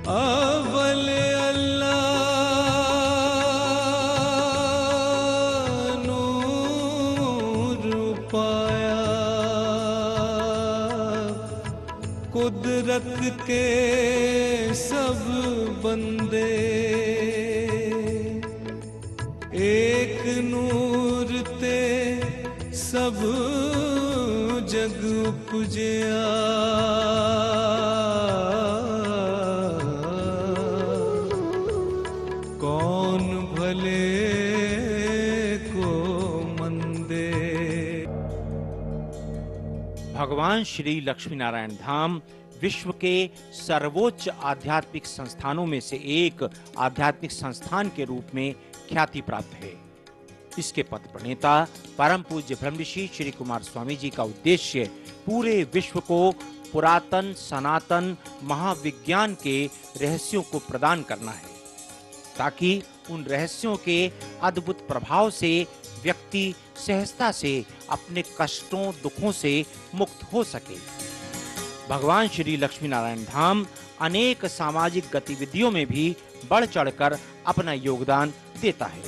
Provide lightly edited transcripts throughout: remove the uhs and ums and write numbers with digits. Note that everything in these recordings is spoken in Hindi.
अव्वल अल्लाह नूर पाया, कुदरत के सब बंदे एक नूर ते सब जग उपजया। कौन भले को मंदे। भगवान श्री लक्ष्मी नारायण धाम विश्व के सर्वोच्च आध्यात्मिक संस्थानों में से एक आध्यात्मिक संस्थान के रूप में ख्याति प्राप्त है। इसके पथ प्रणेता परम पूज्य ब्रह्मऋषि श्री कुमार स्वामी जी का उद्देश्य पूरे विश्व को पुरातन सनातन महाविज्ञान के रहस्यों को प्रदान करना है, ताकि उन रहस्यों के अद्भुत प्रभाव से व्यक्ति सहजता से अपने कष्टों दुखों से मुक्त हो सके। भगवान श्री लक्ष्मी नारायण धाम अनेक सामाजिक गतिविधियों में भी बढ़ चढ़कर अपना योगदान देता है।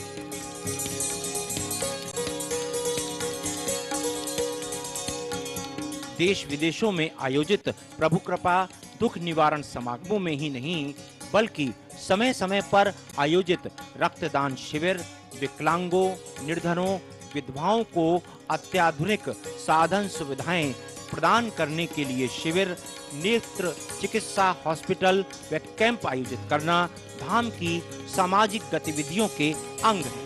देश विदेशों में आयोजित प्रभु कृपा दुख निवारण समागमों में ही नहीं, बल्कि समय समय पर आयोजित रक्तदान शिविर, विकलांगों, निर्धनों, विधवाओं को अत्याधुनिक साधन सुविधाएं प्रदान करने के लिए शिविर, नेत्र चिकित्सा हॉस्पिटल व कैंप आयोजित करना धाम की सामाजिक गतिविधियों के अंग है।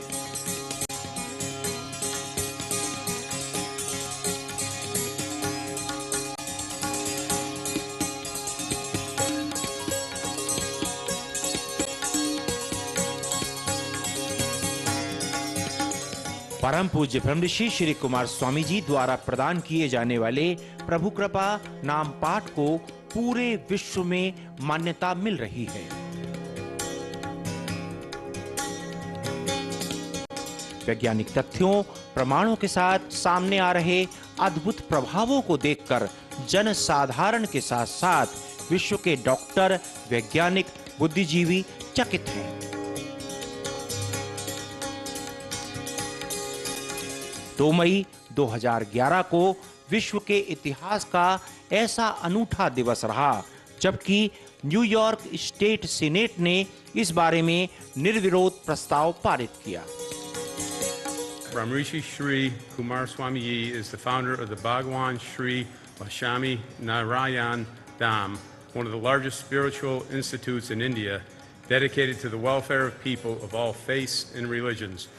परम पूज्य ब्रह्मऋषि श्री कुमार स्वामी जी द्वारा प्रदान किए जाने वाले प्रभु कृपा नाम पाठ को पूरे विश्व में मान्यता मिल रही है। वैज्ञानिक तथ्यों प्रमाणों के साथ सामने आ रहे अद्भुत प्रभावों को देखकर जन साधारण के साथ साथ विश्व के डॉक्टर, वैज्ञानिक, बुद्धिजीवी चकित हैं। 2 मई 2011 को विश्व के इतिहास का ऐसा अनूठा दिवस रहा जबकि न्यूयॉर्क स्टेट सीनेट ने इस बारे में निर्विरोध प्रस्ताव पारित किया। Brahmrishi Shri Kumar Swami Ji is the founder of the Bhagwan Shri Lakshmi Narayan Dham, one of the largest spiritual institutes in India, dedicated to the welfare of people of all faiths and religions,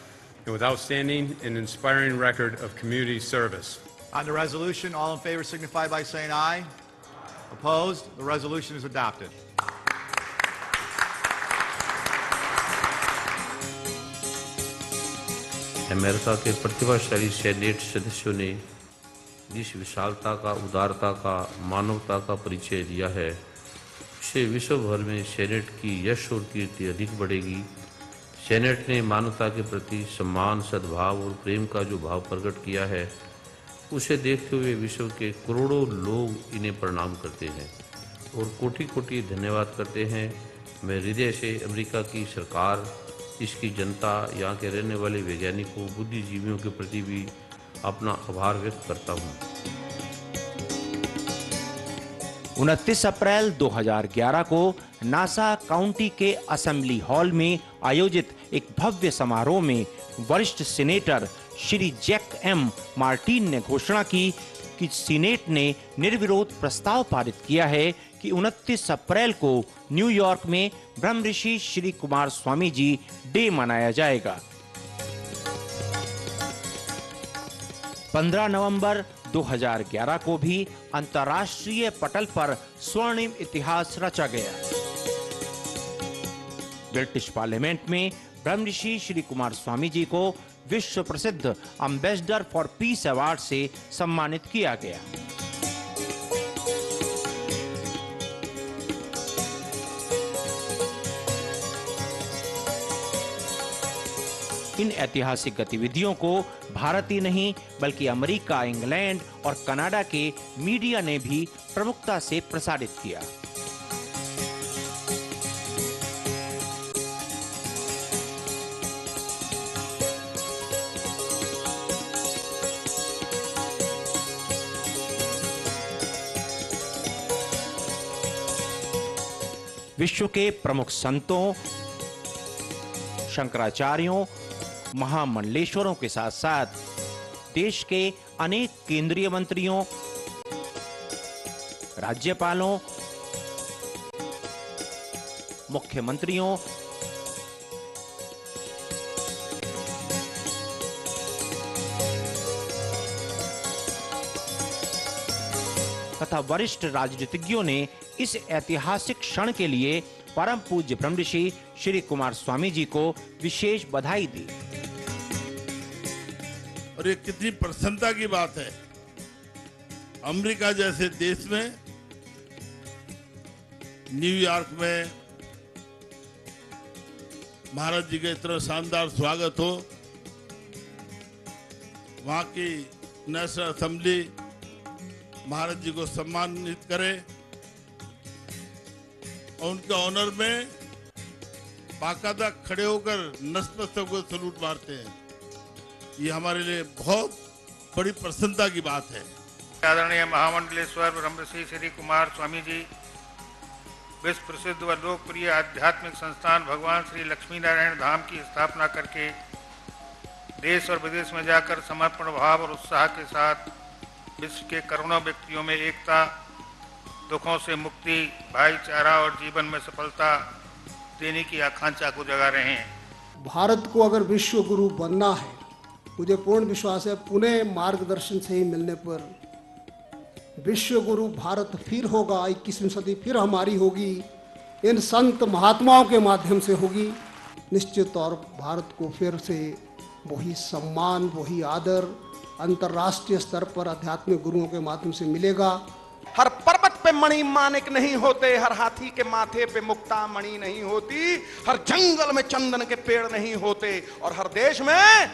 and with outstanding and inspiring record of community service. On the resolution, all in favor signify by saying aye. Opposed? The resolution is adopted. America के प्रतिभाशाली सेनेट सदस्यों ने जिस विशालता का, उदारता का, मानवता का परिचय दिया है, उससे विश्व भर में सेनेट की यश और कीर्ति अधिक बढ़ेगी। सेनेट ने मानवता के प्रति सम्मान, सद्भाव और प्रेम का जो भाव प्रकट किया है, उसे देखते हुए विश्व के करोड़ों लोग इन्हें प्रणाम करते हैं और कोटि कोटि धन्यवाद करते हैं। मैं हृदय से अमेरिका की सरकार, इसकी जनता, यहाँ के रहने वाले वैज्ञानिकों, बुद्धिजीवियों के प्रति भी अपना आभार व्यक्त करता हूँ। 29 अप्रैल 2011 को नासा काउंटी के असेंबली हॉल में आयोजित एक भव्य समारोह में वरिष्ठ senator Shri Jack M Martin ने घोषणा की कि सीनेट ने निर्विरोध प्रस्ताव पारित किया है कि 29 अप्रैल को न्यूयॉर्क में ब्रह्मऋषि श्री कुमार स्वामी जी डे मनाया जाएगा। 15 नवंबर 2011 को भी अंतर्राष्ट्रीय पटल पर स्वर्णिम इतिहास रचा गया। ब्रिटिश पार्लियामेंट में ब्रह्मऋषि श्री कुमार स्वामी जी को विश्व प्रसिद्ध एम्बेसडर फॉर पीस अवार्ड से सम्मानित किया गया। इन ऐतिहासिक गतिविधियों को भारत ही नहीं बल्कि अमेरिका, इंग्लैंड और कनाडा के मीडिया ने भी प्रमुखता से प्रसारित किया। विश्व के प्रमुख संतों, शंकराचार्यों, महामंडलेश्वरों के साथ साथ देश के अनेक केंद्रीय मंत्रियों, राज्यपालों, मुख्यमंत्रियों, तथा वरिष्ठ राजनीतिज्ञों ने इस ऐतिहासिक क्षण के लिए परम पूज्य ब्रह्मऋषि श्री कुमार स्वामी जी को विशेष बधाई दी। और ये कितनी प्रसन्नता की बात है, अमेरिका जैसे देश में, न्यूयॉर्क में महाराज जी का इतना शानदार स्वागत हो, वहां की नेशनल असेंबली महाराज जी को सम्मानित करे और उनके ऑनर में बाकायदा खड़े होकर नतमस्तक को सलूट मारते हैं। ये हमारे लिए बहुत बड़ी प्रसन्नता की बात है। आदरणीय महामंडलेश्वर ब्रह्मऋषि श्री कुमार स्वामी जी विश्व प्रसिद्ध व लोकप्रिय आध्यात्मिक संस्थान भगवान श्री लक्ष्मी नारायण धाम की स्थापना करके देश और विदेश में जाकर समर्पण भाव और उत्साह के साथ विश्व के करोड़ों व्यक्तियों में एकता, दुखों से मुक्ति, भाईचारा और जीवन में सफलता देने की आकांक्षा को जगा रहे हैं। भारत को अगर विश्व गुरु बनना है, मुझे पूर्ण विश्वास है पुणे मार्गदर्शन से ही मिलने पर विश्व गुरु भारत फिर होगा, 21वीं सदी फिर हमारी होगी, इन संत महात्माओं के माध्यम से होगी। निश्चित तौर भारत को फिर से वही सम्मान, वही आदर अंतर्राष्ट्रीय स्तर पर आध्यात्मिक गुरुओं के माध्यम से मिलेगा। हर पर्वत पे मणि मानिक नहीं होते, हर हाथी के माथे पे मुक्ता मणि नहीं होती, हर जंगल में चंदन के पेड़ नहीं होते और हर देश में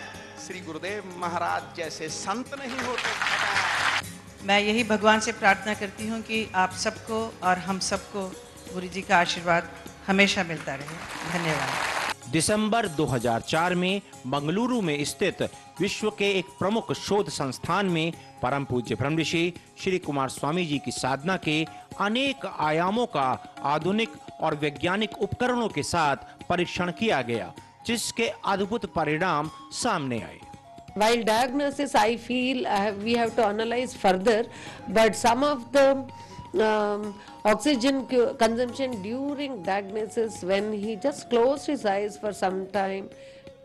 श्री गुरुदेव महाराज जैसे संत नहीं होते। मैं यही भगवान से प्रार्थना करती हूँ कि आप सबको और हम सबको गुरु जी का आशीर्वाद हमेशा मिलता रहे। धन्यवाद। दिसंबर 2004 में मंगलुरु में स्थित विश्व के एक प्रमुख शोध संस्थान में परम पूज्य ब्रह्मऋषि श्री कुमार स्वामी जी की साधना के अनेक आयामों का आधुनिक और वैज्ञानिक उपकरणों के साथ परीक्षण किया गया, जिसके अद्भुत परिणाम सामने आए। While diagnosis, I feel we have to analyze further, but some of the oxygen consumption during diagnosis, when he just closed his eyes for some time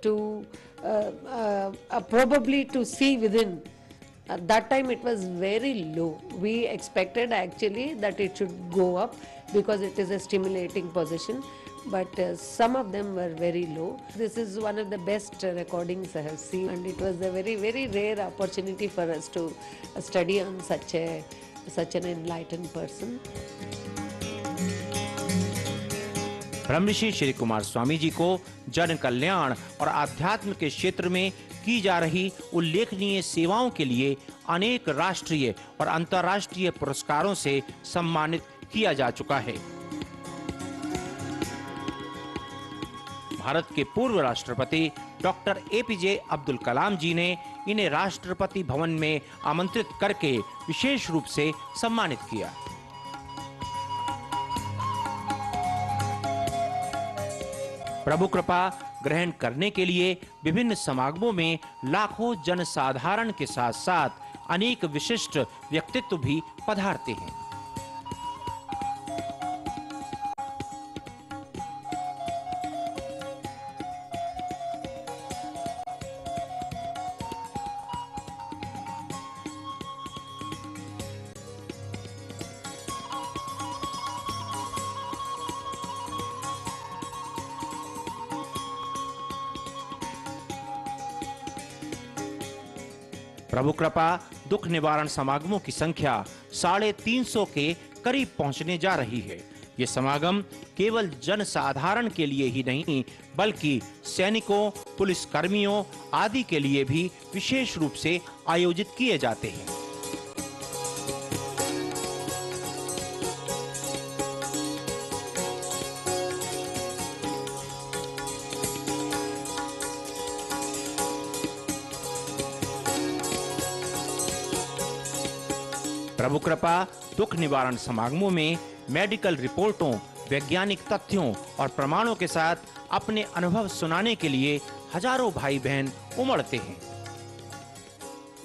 to probably to see within, at that time it was very low. We expected actually that it should go up because it is a stimulating position, but some of them were very low. This is one of the best recordings I have seen, and it was a very, very rare opportunity for us to study on such an enlightened person. Brahmrishi Shri Kumar Swami ji को जन कल्याण और आध्यात्म के क्षेत्र में की जा रही उल्लेखनीय सेवाओं के लिए अनेक राष्ट्रीय और अंतर्राष्ट्रीय पुरस्कारों से सम्मानित किया जा चुका है। भारत के पूर्व राष्ट्रपति डॉक्टर एपीजे अब्दुल कलाम जी ने इन्हें राष्ट्रपति भवन में आमंत्रित करके विशेष रूप से सम्मानित किया। प्रभु कृपा ग्रहण करने के लिए विभिन्न समागमों में लाखों जनसाधारण के साथ साथ अनेक विशिष्ट व्यक्तित्व भी पधारते हैं। प्रभु कृपा दुख निवारण समागमों की संख्या 350 के करीब पहुंचने जा रही है। ये समागम केवल जनसाधारण के लिए ही नहीं, बल्कि सैनिकों, पुलिस कर्मियों आदि के लिए भी विशेष रूप से आयोजित किए जाते हैं। प्रभु कृपा दुख निवारण समागमों में मेडिकल रिपोर्टों वैज्ञानिक तथ्यों और प्रमाणों के साथ अपने अनुभव सुनाने के लिए हजारों भाई बहन उमड़ते हैं।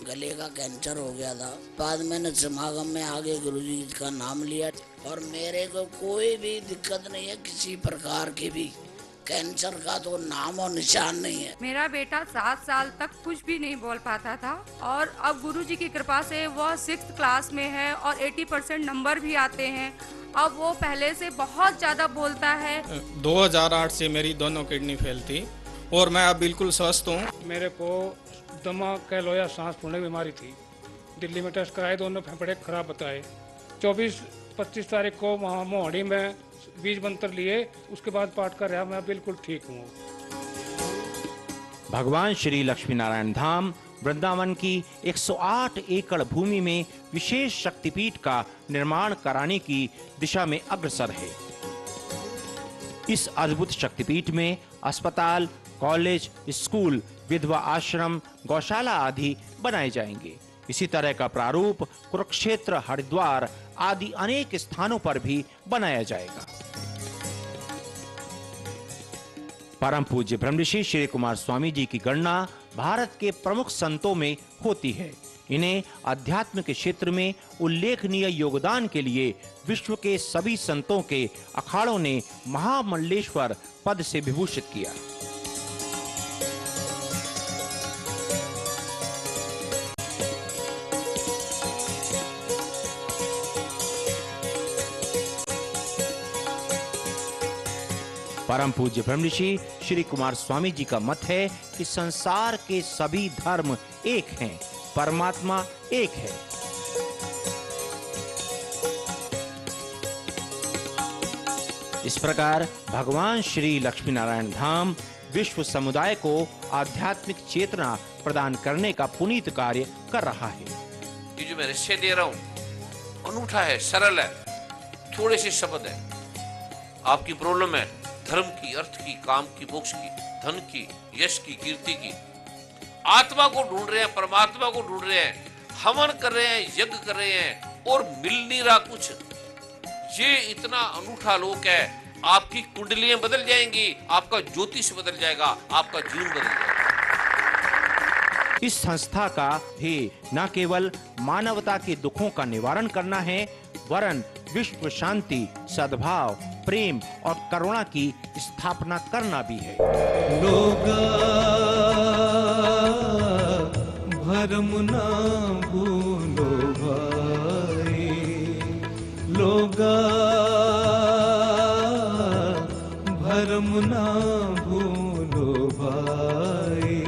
गले का कैंसर हो गया था, बाद मैंने समागम में आगे गुरुजी का नाम लिया और मेरे को कोई भी दिक्कत नहीं है, किसी प्रकार की भी। कैंसर का तो नाम और निशान नहीं है। मेरा बेटा 7 साल तक कुछ भी नहीं बोल पाता था और अब गुरुजी की कृपा से वह 6th क्लास में है और 80% नंबर भी आते हैं। अब वो पहले से बहुत ज्यादा बोलता है। 2008 से मेरी दोनों किडनी फेल थी और मैं अब बिल्कुल स्वस्थ हूँ। मेरे को दमा, कैलोया, सांस फूलने की बीमारी थी। दिल्ली में टेस्ट कराए, दोनों फेफड़े खराब बताए। 24-25 तारीख को वहाँ मोहाड़ी में बीज मंत्र लिए, उसके बाद पाठ कर रहा, मैं बिल्कुल ठीक हूँ। भगवान श्री लक्ष्मी नारायण धाम वृंदावन की 108 एकड़ भूमि में विशेष शक्तिपीठ का निर्माण कराने की दिशा में अग्रसर है। इस अद्भुत शक्तिपीठ में अस्पताल, कॉलेज, स्कूल, विधवा आश्रम, गौशाला आदि बनाए जाएंगे। इसी तरह का प्रारूप कुरुक्षेत्र, हरिद्वार आदि अनेक स्थानों पर भी बनाया जाएगा। परम पूज्य ब्रह्मऋषि श्री कुमार स्वामी जी की गणना भारत के प्रमुख संतों में होती है। इन्हें अध्यात्म के क्षेत्र में उल्लेखनीय योगदान के लिए विश्व के सभी संतों के अखाड़ों ने महामंडलेश्वर पद से विभूषित किया। परम पूज्य ब्रह्मऋषि श्री कुमार स्वामी जी का मत है कि संसार के सभी धर्म एक हैं, परमात्मा एक है। इस प्रकार भगवान श्री लक्ष्मी नारायण धाम विश्व समुदाय को आध्यात्मिक चेतना प्रदान करने का पुनीत कार्य कर रहा है। ये जो मैं निश्चय दे रहा हूं अनूठा है, सरल है, थोड़े से शब्द है। आपकी प्रॉब्लम है धर्म की, अर्थ की, काम की, मोक्ष की, धन की, यश की, कीर्ति की। आत्मा को ढूंढ रहे हैं, परमात्मा को ढूंढ रहे हैं, हवन कर रहे हैं, यज्ञ कर रहे हैं और मिल नहीं रहा कुछ। ये इतना अनूठा लोक है। आपकी कुंडलियां बदल जाएंगी, आपका ज्योतिष बदल जाएगा, आपका जीवन बदल जाएगा। इस संस्था का ध्येय न केवल मानवता के दुखों का निवारण करना है, वरन विश्व शांति, सद्भाव, प्रेम और करुणा की स्थापना करना भी है। लोगा भरम ना भूलो भाई, लोगा भरम ना भूलो भाई,